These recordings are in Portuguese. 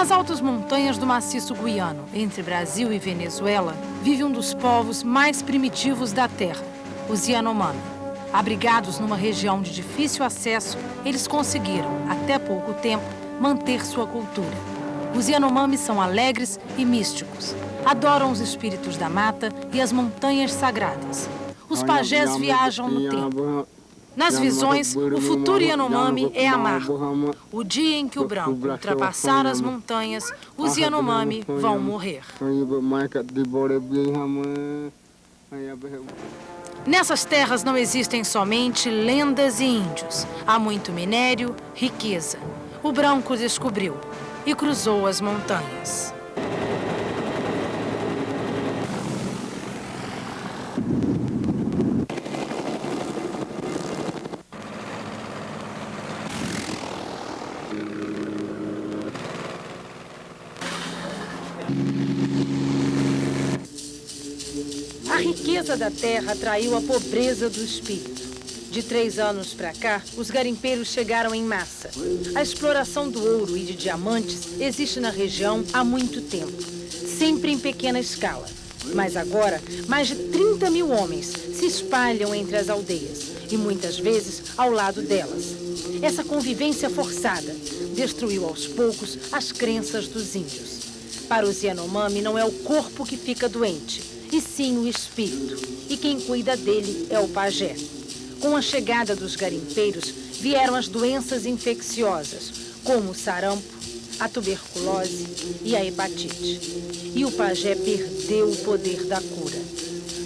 Nas altas montanhas do maciço guiano, entre Brasil e Venezuela, vive um dos povos mais primitivos da terra, os Yanomami. Abrigados numa região de difícil acesso, eles conseguiram, até pouco tempo, manter sua cultura. Os Yanomami são alegres e místicos. Adoram os espíritos da mata e as montanhas sagradas. Os pajés viajam no tempo. Nas visões, o futuro Yanomami é amargo. O dia em que o branco ultrapassar as montanhas, os Yanomami vão morrer. Nessas terras não existem somente lendas e índios. Há muito minério, riqueza. O branco descobriu e cruzou as montanhas. A riqueza da terra atraiu a pobreza do espírito. De 3 anos para cá, os garimpeiros chegaram em massa. A exploração do ouro e de diamantes existe na região há muito tempo, sempre em pequena escala. Mas agora, mais de 30 mil homens se espalham entre as aldeias e muitas vezes ao lado delas. Essa convivência forçada destruiu aos poucos as crenças dos índios. Para os Yanomami não é o corpo que fica doente, e sim o espírito. E quem cuida dele é o pajé. Com a chegada dos garimpeiros, vieram as doenças infecciosas, como o sarampo, a tuberculose e a hepatite. E o pajé perdeu o poder da cura.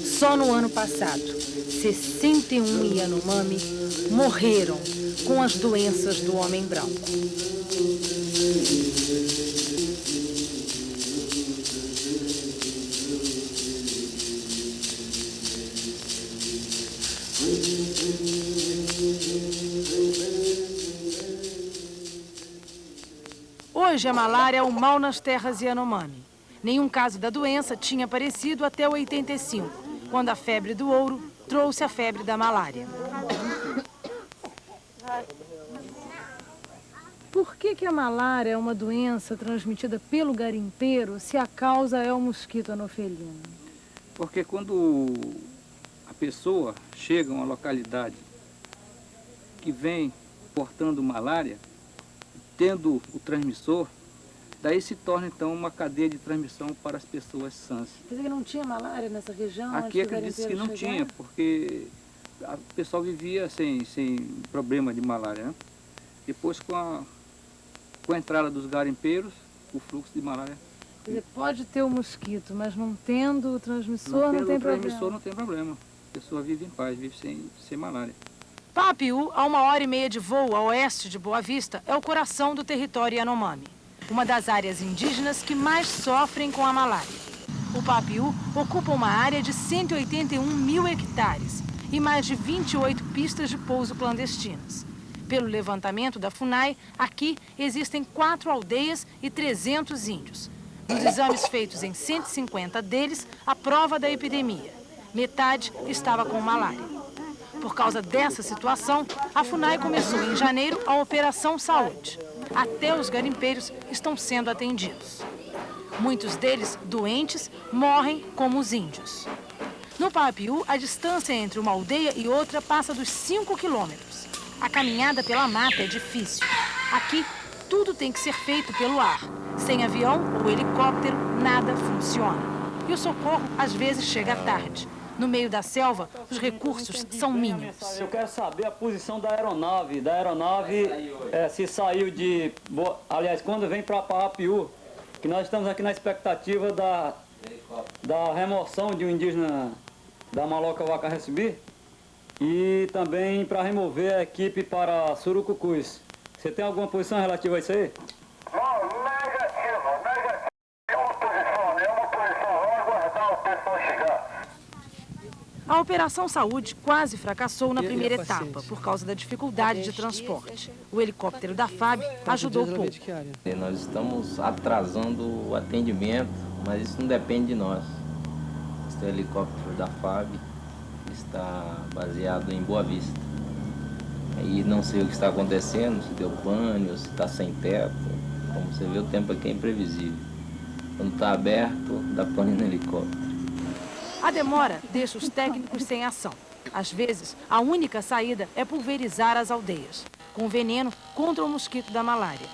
Só no ano passado, 61 Yanomami morreram com as doenças do homem branco. Hoje a malária é o mal nas terras Yanomami. Nenhum caso da doença tinha aparecido até 85, quando a febre do ouro trouxe a febre da malária. Por que a malária é uma doença transmitida pelo garimpeiro se a causa é o mosquito anofelino? Porque quando a pessoa chega a uma localidade que vem portando malária, tendo o transmissor, daí se torna então uma cadeia de transmissão para as pessoas sãs. Quer dizer que não tinha malária nessa região? Aqui acredita que não tinha, porque o pessoal vivia sem problema de malária, né? Depois com a entrada dos garimpeiros, o fluxo de malária. Quer dizer, pode ter o mosquito, mas não tendo o transmissor não tem problema. Transmissor não tem problema. A pessoa vive em paz, vive sem malária. Papiú, a 1h30 de voo a oeste de Boa Vista, é o coração do território Yanomami, uma das áreas indígenas que mais sofrem com a malária. O Papiú ocupa uma área de 181 mil hectares e mais de 28 pistas de pouso clandestinas. Pelo levantamento da FUNAI, aqui existem 4 aldeias e 300 índios. Nos exames feitos em 150 deles, a prova da epidemia. Metade estava com malária. Por causa dessa situação, a FUNAI começou em janeiro a Operação Saúde. Até os garimpeiros estão sendo atendidos. Muitos deles, doentes, morrem como os índios. No Papiú, a distância entre uma aldeia e outra passa dos 5 quilômetros. A caminhada pela mata é difícil. Aqui, tudo tem que ser feito pelo ar. Sem avião ou helicóptero, nada funciona. E o socorro, às vezes, chega tarde. No meio da selva, os recursos são mínimos. Eu quero saber a posição da aeronave. Se saiu de... Aliás, quando vem para Papiú, que nós estamos aqui na expectativa da remoção de um indígena da Maloca Wakarrecibi e também para remover a equipe para Surucucus. Você tem alguma posição relativa a isso aí? Negativo. Nenhuma posição. Vamos aguardar o pessoal chegar. A Operação Saúde quase fracassou na primeira etapa, por causa da dificuldade de transporte. O helicóptero da FAB ajudou pouco. Nós estamos atrasando o atendimento, mas isso não depende de nós. Este helicóptero da FAB está baseado em Boa Vista. E não sei o que está acontecendo, se deu pane, se está sem teto, como Você vê, o tempo aqui é imprevisível. Quando está aberto, dá pane no helicóptero. A demora deixa os técnicos sem ação. Às vezes, a única saída é pulverizar as aldeias, com veneno contra o mosquito da malária.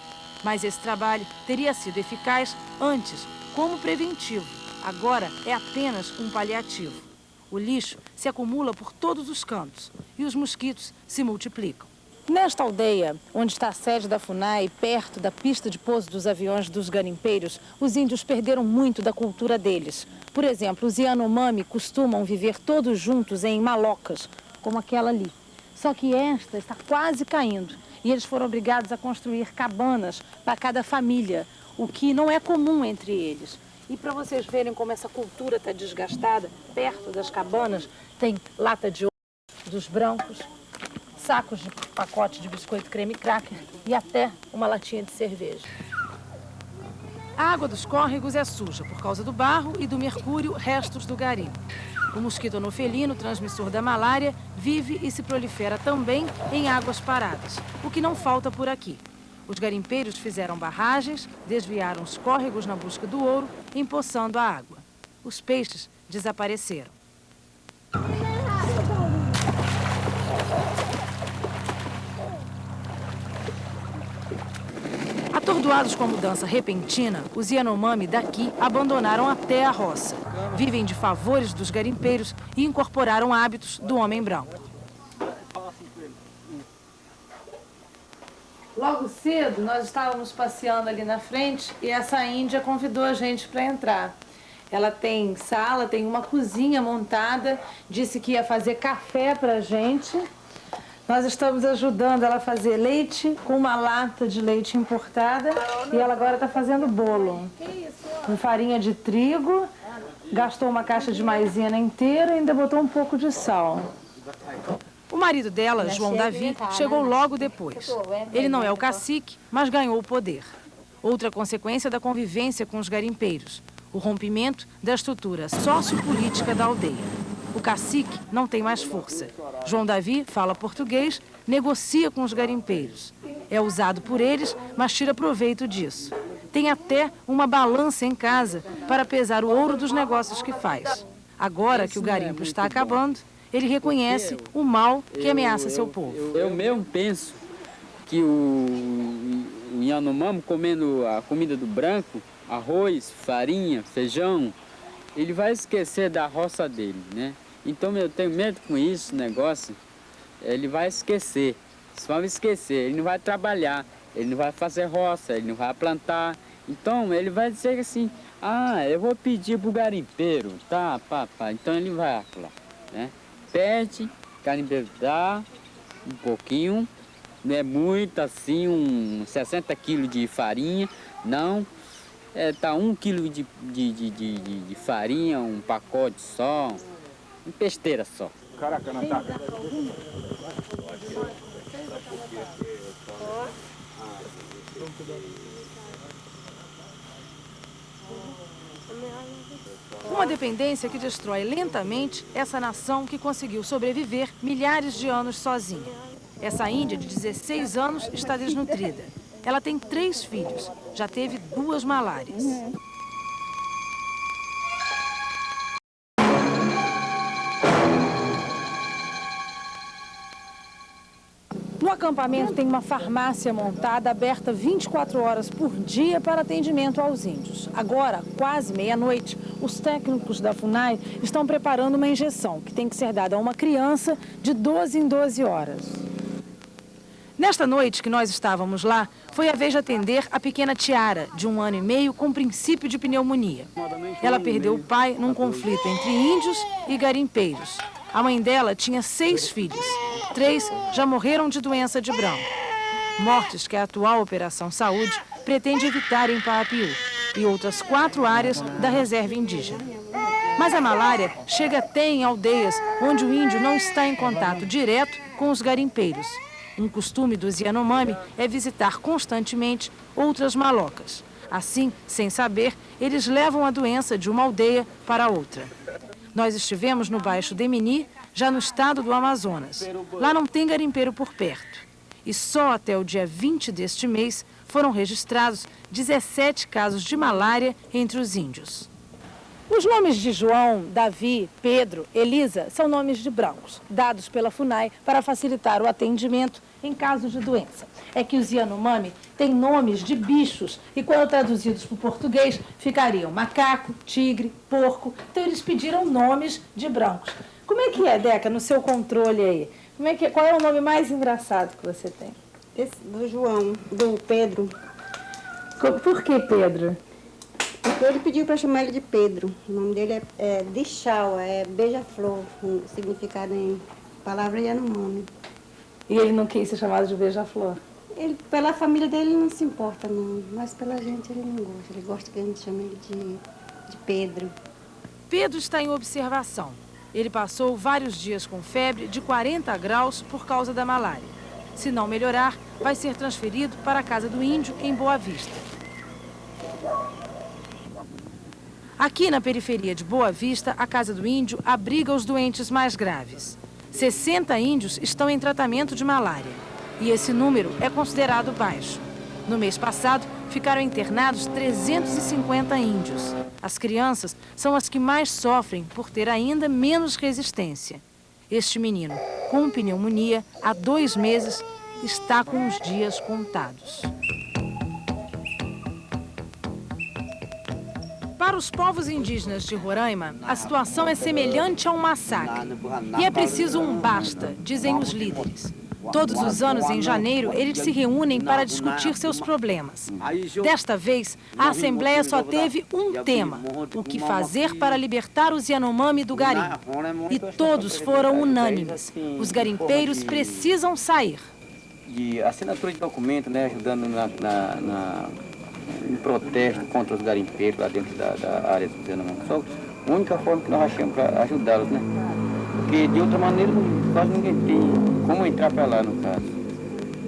Mas esse trabalho teria sido eficaz antes, como preventivo. Agora é apenas um paliativo. O lixo se acumula por todos os cantos e os mosquitos se multiplicam. Nesta aldeia, onde está a sede da FUNAI, perto da pista de pouso dos aviões dos garimpeiros, os índios perderam muito da cultura deles. Por exemplo, os Yanomami costumam viver todos juntos em malocas, como aquela ali. Só que esta está quase caindo e eles foram obrigados a construir cabanas para cada família, o que não é comum entre eles. E para vocês verem como essa cultura está desgastada, perto das cabanas tem lata de ouro dos brancos, sacos de pacote de biscoito creme cracker e até uma latinha de cerveja. A água dos córregos é suja por causa do barro e do mercúrio, restos do garimpo. O mosquito anofelino, transmissor da malária, vive e se prolifera também em águas paradas, o que não falta por aqui. Os garimpeiros fizeram barragens, desviaram os córregos na busca do ouro, empoçando a água. Os peixes desapareceram. Atordoados com a mudança repentina, os Yanomami daqui abandonaram até a roça. Vivem de favores dos garimpeiros e incorporaram hábitos do homem branco. Logo cedo, nós estávamos passeando ali na frente e essa índia convidou a gente para entrar. Ela tem sala, tem uma cozinha montada, disse que ia fazer café para a gente. Nós estamos ajudando ela a fazer leite com uma lata de leite importada e ela agora está fazendo bolo com farinha de trigo, gastou uma caixa de maisena inteira e ainda botou um pouco de sal. O marido dela, João Davi, chegou logo depois. Ele não é o cacique, mas ganhou o poder. Outra consequência da convivência com os garimpeiros, o rompimento da estrutura sociopolítica da aldeia. O cacique não tem mais força. João Davi fala português, negocia com os garimpeiros. É usado por eles, mas tira proveito disso. Tem até uma balança em casa para pesar o ouro dos negócios que faz. Agora que o garimpo está acabando, ele reconhece o mal que ameaça seu povo. Eu mesmo penso que o Yanomami, comendo a comida do branco, arroz, farinha, feijão, ele vai esquecer da roça dele, né? Então eu tenho medo com isso, negócio, ele vai esquecer, só vai esquecer, ele não vai trabalhar, ele não vai fazer roça, ele não vai plantar. Então ele vai dizer assim, eu vou pedir pro garimpeiro, tá, papai? Então ele vai lá, né? Pede, o garimpeiro dá um pouquinho, não é muito assim, 60 quilos de farinha, não. Tá 1 quilo de farinha, um pacote só, uma besteira só. Caraca, não tá. Uma dependência que destrói lentamente essa nação que conseguiu sobreviver milhares de anos sozinha. Essa índia de 16 anos está desnutrida. Ela tem 3 filhos, já teve 2 malárias. No acampamento tem uma farmácia montada, aberta 24 horas por dia para atendimento aos índios. Agora, quase meia-noite, os técnicos da FUNAI estão preparando uma injeção que tem que ser dada a uma criança de 12 em 12 horas. Nesta noite que nós estávamos lá, foi a vez de atender a pequena Tiara, de 1 ano e meio, com princípio de pneumonia. Ela perdeu o pai num conflito entre índios e garimpeiros. A mãe dela tinha 6 filhos. 3 já morreram de doença de Brown. Mortes que a atual Operação Saúde pretende evitar em Paapiú e outras 4 áreas da reserva indígena. Mas a malária chega até em aldeias onde o índio não está em contato direto com os garimpeiros. Um costume dos Yanomami é visitar constantemente outras malocas. Assim, sem saber, eles levam a doença de uma aldeia para outra. Nós estivemos no Baixo Demini, já no estado do Amazonas. Lá não tem garimpeiro por perto. E só até o dia 20 deste mês foram registrados 17 casos de malária entre os índios. Os nomes de João, Davi, Pedro, Elisa são nomes de brancos, dados pela FUNAI para facilitar o atendimento em casos de doença. É que os Yanomami têm nomes de bichos e, quando traduzidos para o português, ficariam macaco, tigre, porco. Então, eles pediram nomes de brancos. Como é que é, Deca, no seu controle aí? Qual é o nome mais engraçado que você tem? Esse do João, do Pedro. Por que Pedro? Porque ele pediu para chamar ele de Pedro. O nome dele é Dixau, é beija-flor, com significado em palavra Yanomami. E ele não quis ser chamado de beija-flor? Ele, pela família dele, ele não se importa, não. Mas pela gente ele não gosta. Ele gosta que a gente chame ele de Pedro. Pedro está em observação. Ele passou vários dias com febre de 40 graus por causa da malária. Se não melhorar, vai ser transferido para a Casa do Índio, em Boa Vista. Aqui na periferia de Boa Vista, a Casa do Índio abriga os doentes mais graves. 60 índios estão em tratamento de malária. E esse número é considerado baixo. No mês passado, ficaram internados 350 índios. As crianças são as que mais sofrem por ter ainda menos resistência. Este menino, com pneumonia, há 2 meses, está com os dias contados. Para os povos indígenas de Roraima, a situação é semelhante a um massacre. E é preciso um basta, dizem os líderes. Todos os anos, em janeiro, eles se reúnem para discutir seus problemas. Desta vez, a Assembleia só teve um tema: o que fazer para libertar os Yanomami do garimpo. E todos foram unânimes. Os garimpeiros precisam sair. De assinatura de documento, né, ajudando em protesto contra os garimpeiros lá dentro da área dos Yanomami. Só a única forma que nós achamos para ajudá-los, né? Porque de outra maneira quase ninguém tem como entrar para lá, no caso.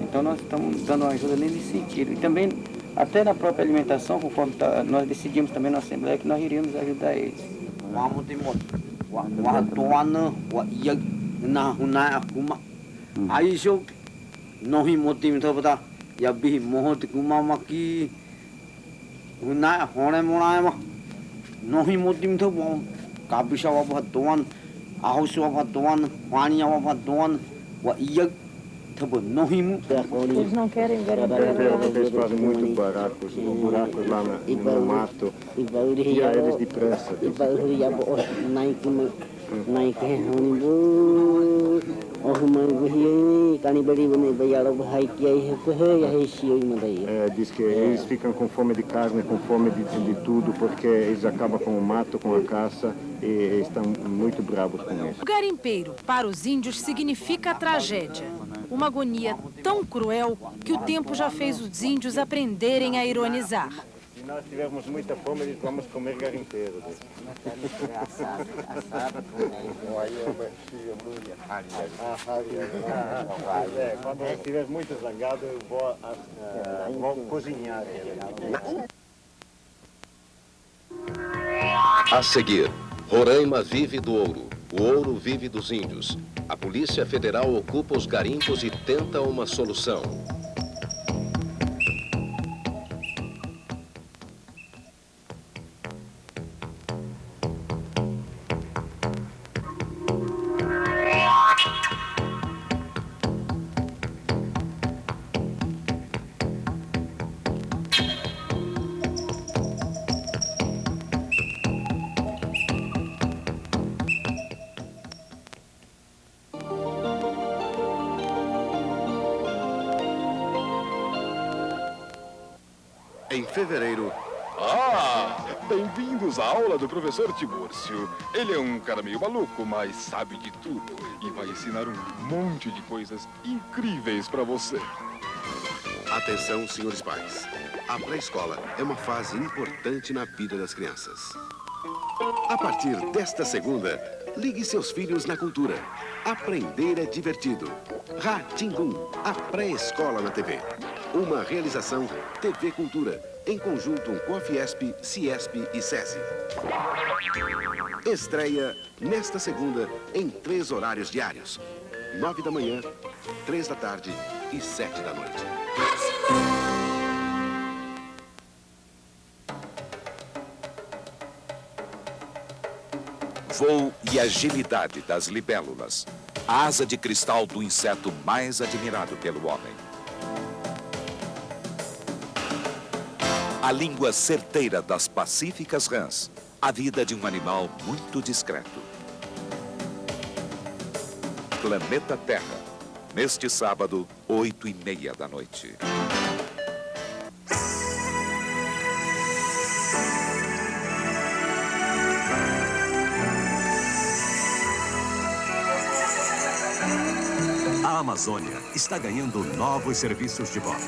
Então nós estamos dando uma ajuda nesse sentido. E também, até na própria alimentação, conforme nós decidimos também na Assembleia que nós iríamos ajudar eles. Eles não querem garimpeiros. Eles fazem muito buracos lá no mato. Tira eles de pressa. Diz que eles ficam com fome de carne, com fome de tudo, porque eles acabam com o mato, com a caça, e estão muito bravos com isso. O garimpeiro, para os índios, significa tragédia. Uma agonia tão cruel que o tempo já fez os índios aprenderem a ironizar. Se nós tivermos muita fome, vamos comer garimpeiro. Quando eu estiver muito zangado, eu vou cozinhar ele. A seguir, Roraima vive do ouro, o ouro vive dos índios. A Polícia Federal ocupa os garimpos e tenta uma solução. Em fevereiro... Bem-vindos à aula do professor Tibúrcio. Ele é um cara meio maluco, mas sabe de tudo. E vai ensinar um monte de coisas incríveis para você. Atenção, senhores pais. A pré-escola é uma fase importante na vida das crianças. A partir desta segunda, ligue seus filhos na cultura. Aprender é divertido. Ra-Tim-Bum, a pré-escola na TV. Uma realização TV Cultura, em conjunto com a Fiesp, Ciesp e SESI. Estreia nesta segunda, em 3 horários diários. 9 da manhã, 3 da tarde e 7 da noite. Voo e agilidade das libélulas. A asa de cristal do inseto mais admirado pelo homem. A língua certeira das pacíficas rãs. A vida de um animal muito discreto. Planeta Terra. Neste sábado, 8h30 da noite. A Amazônia está ganhando novos serviços de bordo.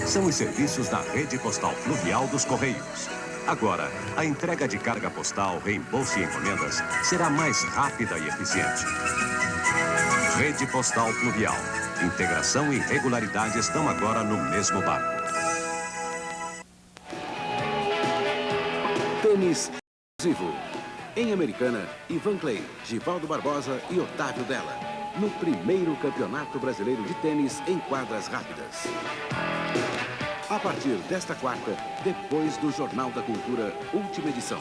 São os serviços da Rede Postal Fluvial dos Correios. Agora, a entrega de carga postal, reembolso e encomendas será mais rápida e eficiente. Rede Postal Fluvial. Integração e regularidade estão agora no mesmo barco. Tênis exclusivo. Em Americana, Ivan Clay, Givaldo Barbosa e Otávio Della. No primeiro Campeonato Brasileiro de Tênis em quadras rápidas. A partir desta quarta, depois do Jornal da Cultura, última edição.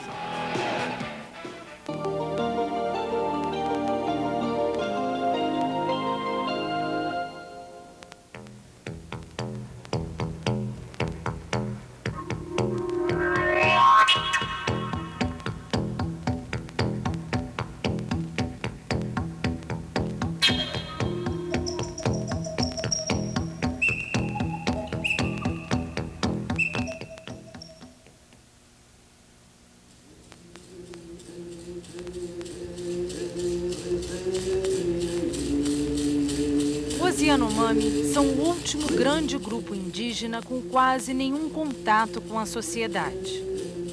Os Yanomami são o último grande grupo indígena com quase nenhum contato com a sociedade.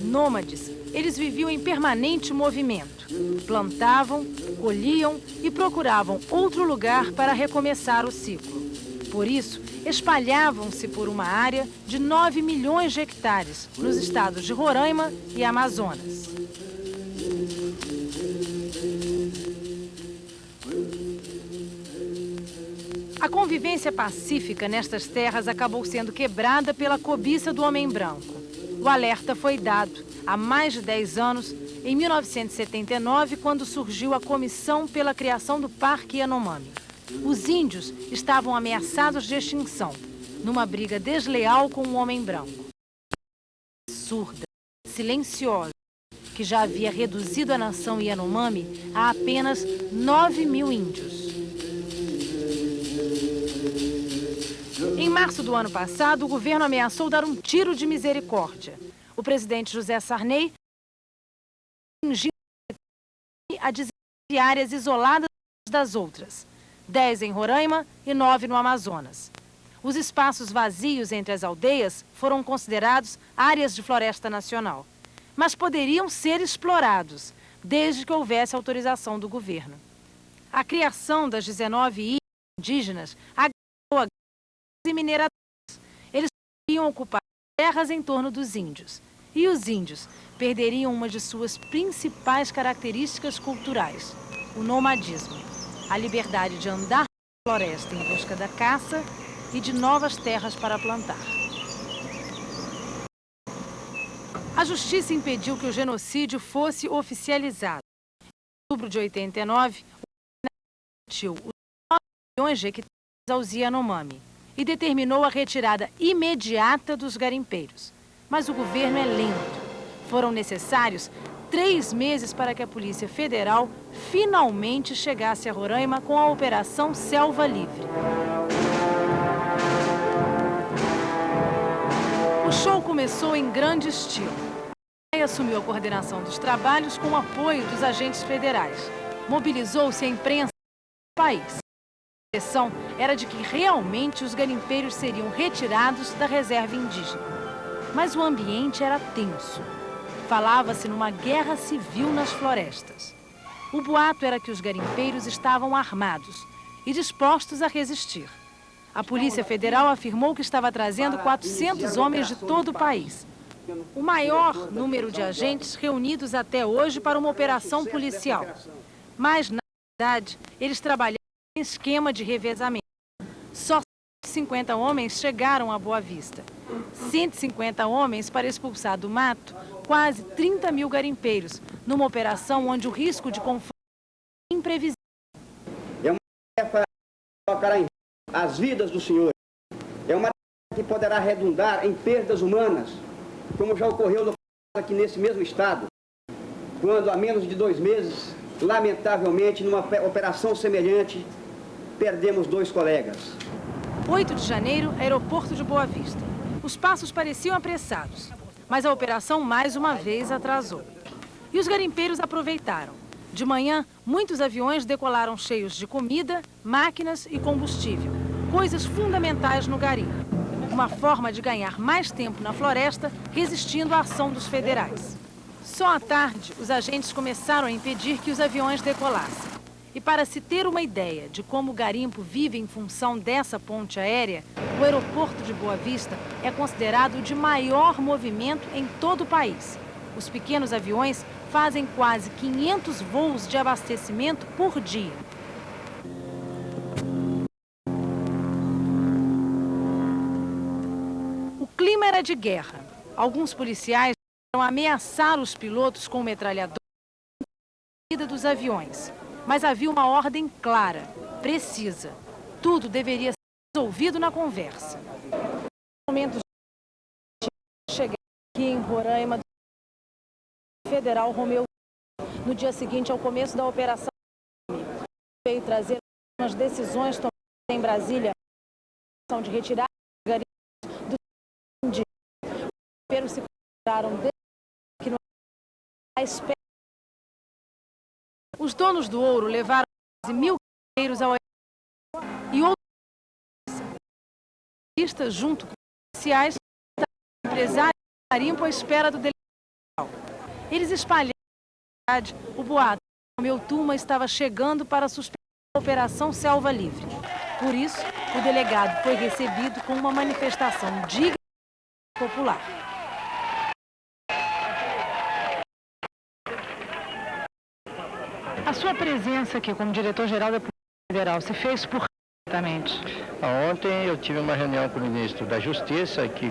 Nômades, eles viviam em permanente movimento. Plantavam, colhiam e procuravam outro lugar para recomeçar o ciclo. Por isso, espalhavam-se por uma área de 9 milhões de hectares nos estados de Roraima e Amazonas. A convivência pacífica nestas terras acabou sendo quebrada pela cobiça do homem branco. O alerta foi dado há mais de 10 anos, em 1979, quando surgiu a Comissão pela Criação do Parque Yanomami. Os índios estavam ameaçados de extinção, numa briga desleal com o homem branco. Surda, silenciosa, que já havia reduzido a nação Yanomami a apenas 9 mil índios. Em março do ano passado, o governo ameaçou dar um tiro de misericórdia. O presidente José Sarney fingiu a 19 áreas isoladas das outras, 10 em Roraima e 9 no Amazonas. Os espaços vazios entre as aldeias foram considerados áreas de floresta nacional, mas poderiam ser explorados, desde que houvesse autorização do governo. A criação das 19 ilhas indígenas agravou a e mineradoras. Eles poderiam ocupar terras em torno dos índios. E os índios perderiam uma de suas principais características culturais, o nomadismo, a liberdade de andar na floresta em busca da caça e de novas terras para plantar. A justiça impediu que o genocídio fosse oficializado. Em outubro de 89, o governo permitiu os 9 milhões de hectares aos Yanomami e determinou a retirada imediata dos garimpeiros. Mas o governo é lento. Foram necessários 3 meses para que a Polícia Federal finalmente chegasse a Roraima com a Operação Selva Livre. O show começou em grande estilo. A PAI assumiu a coordenação dos trabalhos com o apoio dos agentes federais. Mobilizou-se a imprensa do país. A impressão era de que realmente os garimpeiros seriam retirados da reserva indígena. Mas o ambiente era tenso. Falava-se numa guerra civil nas florestas. O boato era que os garimpeiros estavam armados e dispostos a resistir. A Polícia Federal afirmou que estava trazendo 400 homens de todo o país. O maior número de agentes reunidos até hoje para uma operação policial. Mas, na verdade, eles trabalhavam em esquema de revezamento. 150 homens chegaram a Boa Vista. 150 homens para expulsar do mato quase 30 mil garimpeiros, numa operação onde o risco de conflito é imprevisível. É uma tarefa que colocará em as vidas dos senhores. É uma tarefa que poderá redundar em perdas humanas, como já ocorreu aqui nesse mesmo estado, quando há menos de 2 meses, lamentavelmente, numa operação semelhante, perdemos 2 colegas. 8 de janeiro, aeroporto de Boa Vista. Os passos pareciam apressados, mas a operação mais uma vez atrasou. E os garimpeiros aproveitaram. De manhã, muitos aviões decolaram cheios de comida, máquinas e combustível, coisas fundamentais no garimpo. Uma forma de ganhar mais tempo na floresta, resistindo à ação dos federais. Só à tarde, os agentes começaram a impedir que os aviões decolassem. E para se ter uma ideia de como o garimpo vive em função dessa ponte aérea, o aeroporto de Boa Vista é considerado o de maior movimento em todo o país. Os pequenos aviões fazem quase 500 voos de abastecimento por dia. O clima era de guerra. Alguns policiais foram ameaçar os pilotos com metralhadores na saída dos aviões. Mas havia uma ordem clara, precisa. Tudo deveria ser resolvido na conversa. No momento de chegar aqui em Roraima, o federal Romeu, no dia seguinte ao começo da operação, veio trazer umas decisões tomadas em Brasília de retirar os garimpos do indígena. Os garimpeiros se consideraram que não à espera. Os donos do ouro levaram quase 1.000 garimpeiros ao aeroporto e outros junto com policiais, empresários do garimpo à espera do delegado. Eles espalharam na cidade o boato que Romeu Tuma estava chegando para suspender a Operação Selva Livre. Por isso, o delegado foi recebido com uma manifestação digna e popular. A sua presença aqui como diretor-geral da Polícia Federal se fez por que exatamente? Ontem eu tive uma reunião com o ministro da Justiça, que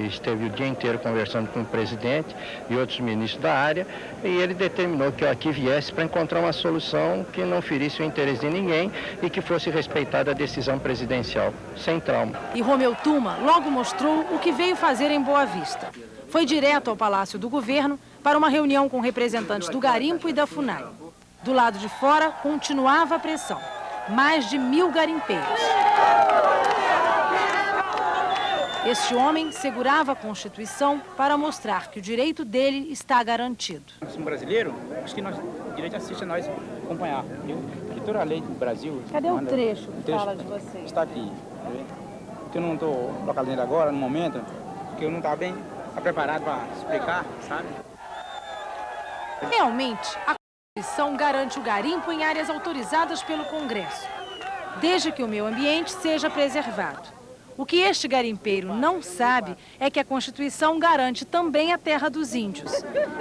esteve o dia inteiro conversando com o presidente e outros ministros da área, e ele determinou que eu aqui viesse para encontrar uma solução que não ferisse o interesse de ninguém e que fosse respeitada a decisão presidencial, sem trauma. E Romeu Tuma logo mostrou o que veio fazer em Boa Vista. Foi direto ao Palácio do Governo para uma reunião com representantes do garimpo e da FUNAI. Do lado de fora, continuava a pressão. Mais de 1.000 garimpeiros. Este homem segurava a Constituição para mostrar que o direito dele está garantido. Um brasileiro, acho que o direito assiste a nós acompanhar. Que toda a lei do Brasil... Cadê o trecho que fala de você? Está aqui. Porque eu não estou localizando agora, no momento, porque eu não estava bem preparado para explicar, sabe? Realmente, a Constituição garante o garimpo em áreas autorizadas pelo Congresso, desde que o meio ambiente seja preservado. O que este garimpeiro não sabe é que a Constituição garante também a terra dos índios.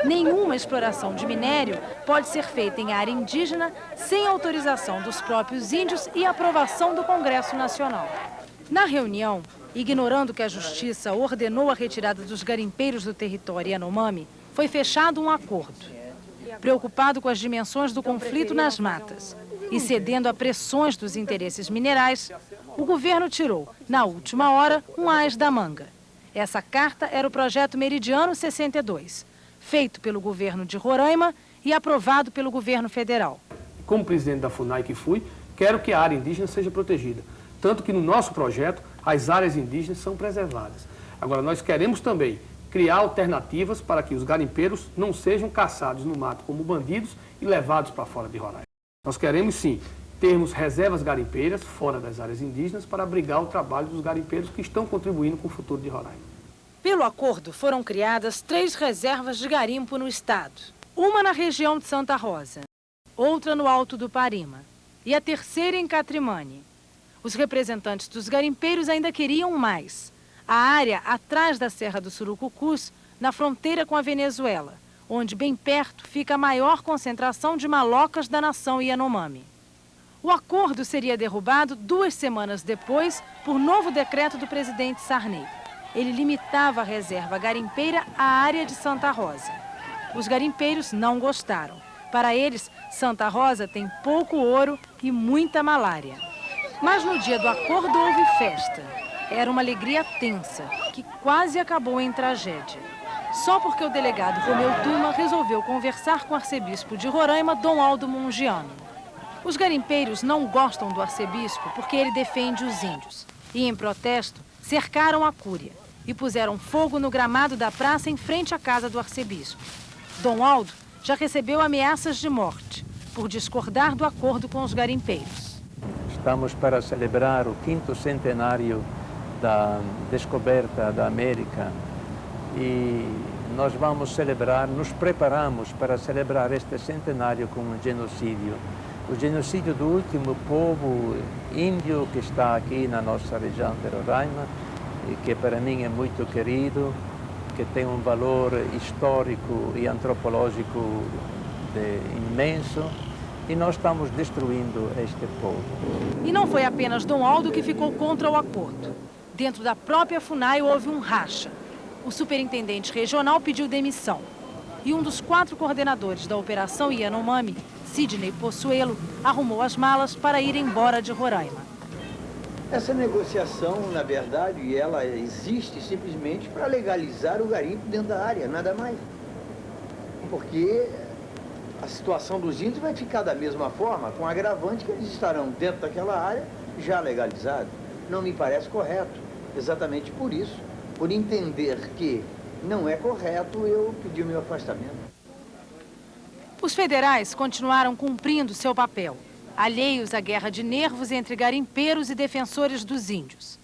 Nenhuma exploração de minério pode ser feita em área indígena sem autorização dos próprios índios e aprovação do Congresso Nacional. Na reunião, ignorando que a Justiça ordenou a retirada dos garimpeiros do território Yanomami, foi fechado um acordo. Preocupado com as dimensões do conflito nas matas e cedendo a pressões dos interesses minerais, o governo tirou, na última hora, um as da manga. Essa carta era o projeto Meridiano 62, feito pelo governo de Roraima e aprovado pelo governo federal. Como presidente da FUNAI que fui, quero que a área indígena seja protegida. Tanto que no nosso projeto, as áreas indígenas são preservadas. Agora, nós queremos também criar alternativas para que os garimpeiros não sejam caçados no mato como bandidos e levados para fora de Roraima. Nós queremos, sim, termos reservas garimpeiras fora das áreas indígenas para abrigar o trabalho dos garimpeiros que estão contribuindo com o futuro de Roraima. Pelo acordo, foram criadas 3 reservas de garimpo no estado. Uma na região de Santa Rosa, outra no Alto do Parima e a terceira em Catrimane. Os representantes dos garimpeiros ainda queriam mais. A área atrás da Serra do Surucucus, na fronteira com a Venezuela, onde bem perto fica a maior concentração de malocas da nação Yanomami. O acordo seria derrubado 2 semanas depois por novo decreto do presidente Sarney. Ele limitava a reserva garimpeira à área de Santa Rosa. Os garimpeiros não gostaram. Para eles, Santa Rosa tem pouco ouro e muita malária. Mas no dia do acordo houve festa. Era uma alegria tensa, que quase acabou em tragédia. Só porque o delegado Romeu Tuma resolveu conversar com o arcebispo de Roraima, Dom Aldo Mongiano. Os garimpeiros não gostam do arcebispo porque ele defende os índios. E, em protesto, cercaram a cúria e puseram fogo no gramado da praça em frente à casa do arcebispo. Dom Aldo já recebeu ameaças de morte por discordar do acordo com os garimpeiros. Estamos para celebrar o 5º centenário da descoberta da América e nós vamos celebrar, nos preparamos para celebrar este centenário com um genocídio. O genocídio do último povo índio que está aqui na nossa região de Roraima, e que para mim é muito querido, que tem um valor histórico e antropológico imenso, e nós estamos destruindo este povo. E não foi apenas Dom Aldo que ficou contra o acordo. Dentro da própria FUNAI houve um racha. O superintendente regional pediu demissão. E um dos 4 coordenadores da Operação Yanomami, Sidney Possuelo, arrumou as malas para ir embora de Roraima. Essa negociação, na verdade, ela existe simplesmente para legalizar o garimpo dentro da área, nada mais. Porque a situação dos índios vai ficar da mesma forma, com agravante que eles estarão dentro daquela área já legalizados. Não me parece correto. Exatamente por isso, por entender que não é correto, eu pedi o meu afastamento. Os federais continuaram cumprindo seu papel, alheios à guerra de nervos entre garimpeiros e defensores dos índios.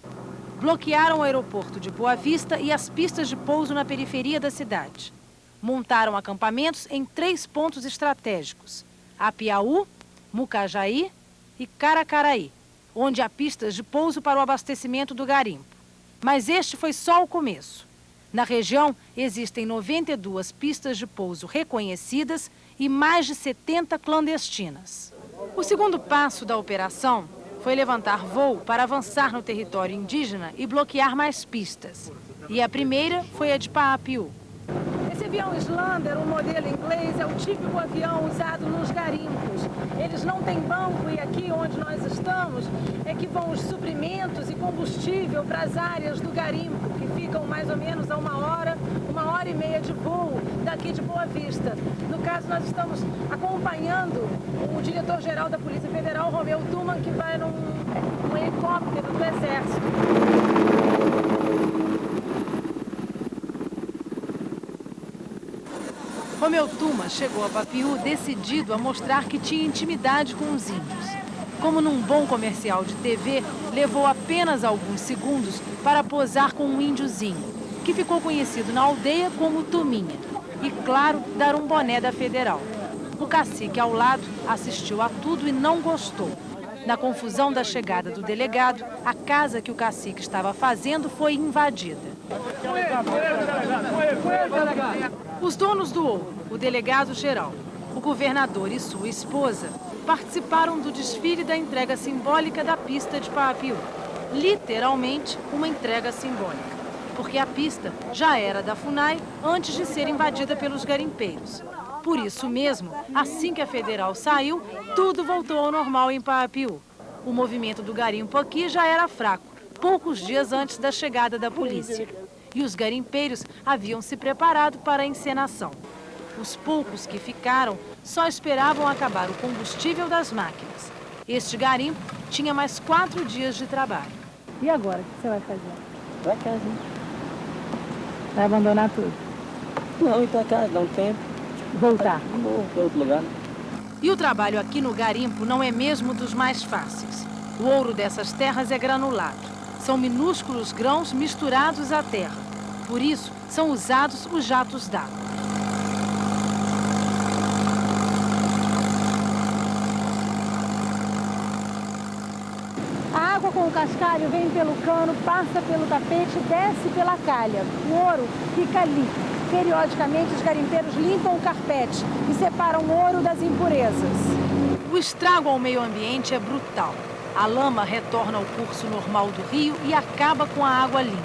Bloquearam o aeroporto de Boa Vista e as pistas de pouso na periferia da cidade. Montaram acampamentos em 3 pontos estratégicos, Apiaú, Mucajaí e Caracaraí, onde há pistas de pouso para o abastecimento do garimpo. Mas este foi só o começo. Na região, existem 92 pistas de pouso reconhecidas e mais de 70 clandestinas. O segundo passo da operação foi levantar voo para avançar no território indígena e bloquear mais pistas. E a primeira foi a de Paapiú. Esse avião Slander, o modelo inglês, é o típico avião usado nos garimpos. Eles não têm banco e aqui onde nós estamos é que vão os suprimentos e combustível para as áreas do garimpo, que ficam mais ou menos a 1h e meia de voo daqui de Boa Vista. No caso, nós estamos acompanhando o diretor-geral da Polícia Federal, Romeu Tuma, que vai num helicóptero do Exército. Romeu Tuma chegou a Paapiú decidido a mostrar que tinha intimidade com os índios. Como num bom comercial de TV, levou apenas alguns segundos para posar com um índiozinho, que ficou conhecido na aldeia como Tuminha. E, claro, dar um boné da Federal. O cacique ao lado assistiu a tudo e não gostou. Na confusão da chegada do delegado, a casa que o cacique estava fazendo foi invadida. Os donos do ouro, o delegado-geral, o governador e sua esposa, participaram do desfile da entrega simbólica da pista de Paapiú. Literalmente, uma entrega simbólica, porque a pista já era da FUNAI antes de ser invadida pelos garimpeiros. Por isso mesmo, assim que a Federal saiu, tudo voltou ao normal em Paapiú. O movimento do garimpo aqui já era fraco, poucos dias antes da chegada da polícia. E os garimpeiros haviam se preparado para a encenação. Os poucos que ficaram só esperavam acabar o combustível das máquinas. Este garimpo tinha mais 4 dias de trabalho. E agora, o que você vai fazer? Pra casa. Vai abandonar tudo? Não, ir pra casa, dar um tempo. Voltar? Vou pra outro lugar. E o trabalho aqui no garimpo não é mesmo dos mais fáceis. O ouro dessas terras é granulado. São minúsculos grãos misturados à terra. Por isso, são usados os jatos d'água. A água com o cascalho vem pelo cano, passa pelo tapete, desce pela calha. O ouro fica ali. Periodicamente, os garimpeiros limpam o carpete e separam o ouro das impurezas. O estrago ao meio ambiente é brutal. A lama retorna ao curso normal do rio e acaba com a água limpa.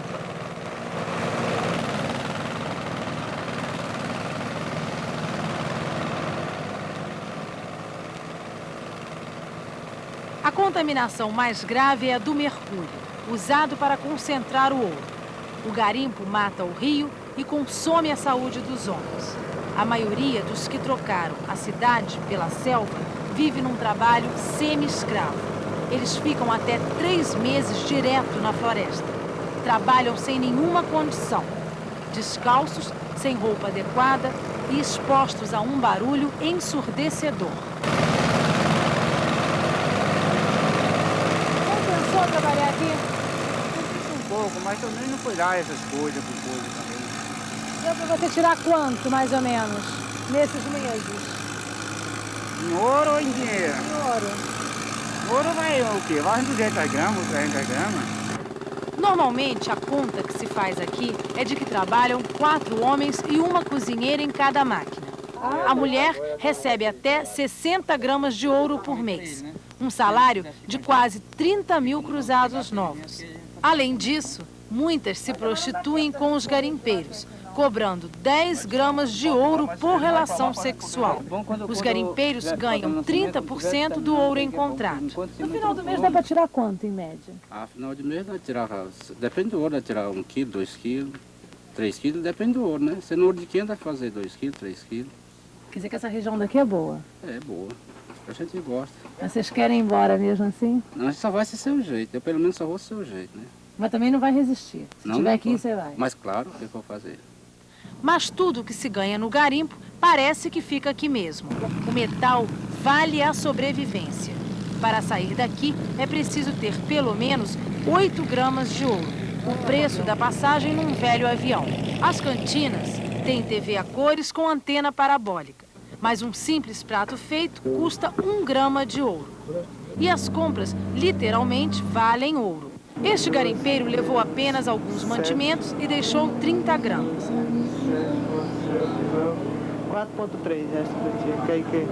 A contaminação mais grave é a do mercúrio, usado para concentrar o ouro. O garimpo mata o rio e consome a saúde dos homens. A maioria dos que trocaram a cidade pela selva vive num trabalho semi-escravo. Eles ficam até 3 meses direto na floresta. Trabalham sem nenhuma condição, descalços, sem roupa adequada e expostos a um barulho ensurdecedor. Pensou trabalhar aqui? Um pouco, mas também não foi lá essas coisas também. Deu para você tirar quanto, mais ou menos, nesses meses? Em ouro ou em dinheiro? Em ouro. Ouro vai o quê? Vai 200 gramas, 300 gramas. Normalmente, a conta que se faz aqui é de que trabalham 4 homens e uma cozinheira em cada máquina. A mulher recebe até 60 gramas de ouro por mês. Um salário de quase 30 mil cruzados novos. Além disso, muitas se prostituem com os garimpeiros, cobrando 10 gramas de ouro por relação sexual. Os garimpeiros ganham 30% do ouro encontrado. No final do mês dá para tirar quanto, em média? A final de mês vai tirar, depende do ouro, vai tirar 1 quilo, 2 quilos, 3 quilos, depende do ouro, né? Sendo ouro de quem dá pra fazer 2 quilos, 3 quilos. Quer dizer que essa região daqui é boa? É boa, a gente gosta. Mas vocês querem ir embora mesmo assim? Não, a gente só vai ser seu jeito, eu pelo menos só vou ser seu jeito, né? Mas também não vai resistir. Se tiver aqui, você vai. Mas claro, o que eu vou fazer? Mas tudo que se ganha no garimpo parece que fica aqui mesmo. O metal vale a sobrevivência. Para sair daqui é preciso ter pelo menos 8 gramas de ouro, o preço da passagem num velho avião. As cantinas têm TV a cores com antena parabólica, mas um simples prato feito custa 1 grama de ouro. E as compras literalmente valem ouro. Este garimpeiro levou apenas alguns mantimentos e deixou 30 gramas. 4,3 essa daqui.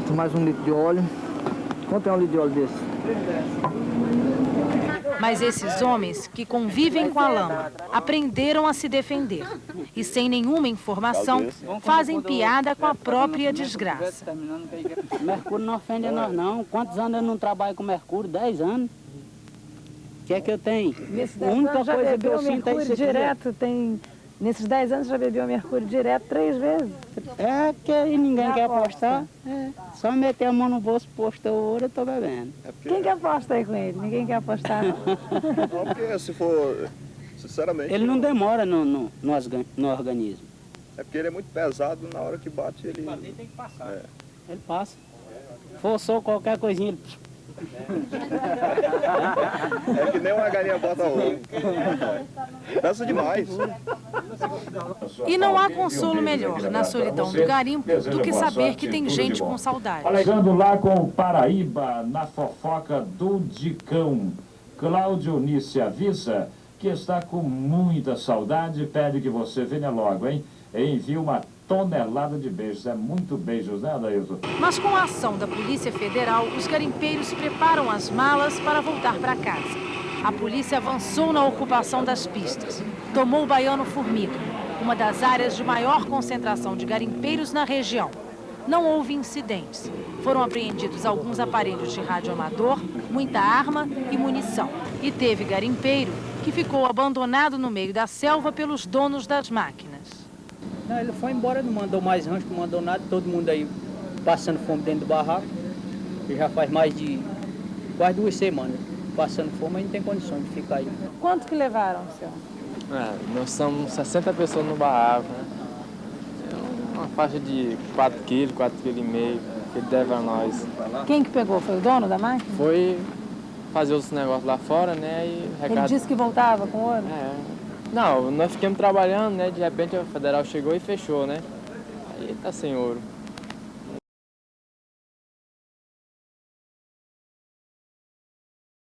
Que mais 1 litro de óleo. Quanto é 1 litro de óleo desse? Mas esses homens que convivem com a lama aprenderam a se defender. E sem nenhuma informação, fazem piada com a própria desgraça. Mercúrio não ofende a nós, não. Quantos anos eu não trabalho com mercúrio? 10 anos. O que é que eu tenho? A única coisa que eu sinto é isso direto. Nesses 10 anos já bebeu mercúrio direto 3 vezes. É que ninguém quer apostar. É. Só meter a mão no bolso, postou o ouro, eu tô bebendo. Quem que aposta aí com ele? Ninguém quer apostar. Não, porque se for, sinceramente... Ele não demora no organismo. É porque ele é muito pesado, na hora que bate ele... Tem que passar. É. Ele passa. Forçou qualquer coisinha, ele... É que nem uma galinha bota ovo. Dança demais. E não há consolo melhor na solidão do garimpo do que saber que tem gente com saudade. Chegando lá com o Paraíba na fofoca do Dicão. Cláudio Nice avisa que está com muita saudade e pede que você venha logo, hein? Envie uma tonelada de beijos. É muito beijos, né, Adailton? Mas com a ação da Polícia Federal, os garimpeiros preparam as malas para voltar para casa. A polícia avançou na ocupação das pistas. Tomou o Baiano Formiga, uma das áreas de maior concentração de garimpeiros na região. Não houve incidentes. Foram apreendidos alguns aparelhos de rádio amador, muita arma e munição. E teve garimpeiro que ficou abandonado no meio da selva pelos donos das máquinas. Não, ele foi embora, não mandou mais rancho, não mandou nada, todo mundo aí passando fome dentro do barraco. E já faz mais de quase 2 semanas passando fome, a gente tem condições de ficar aí. Quanto que levaram, senhor? Nós somos 60 pessoas no barraco, né? Uma faixa de 4 quilos, 4,5 kg que ele deve a nós. Quem que pegou? Foi o dono da máquina? Foi fazer os negócios lá fora, né? E Ele disse que voltava com ouro? Não, nós ficamos trabalhando, né? De repente a federal chegou e fechou, né? Aí tá sem ouro.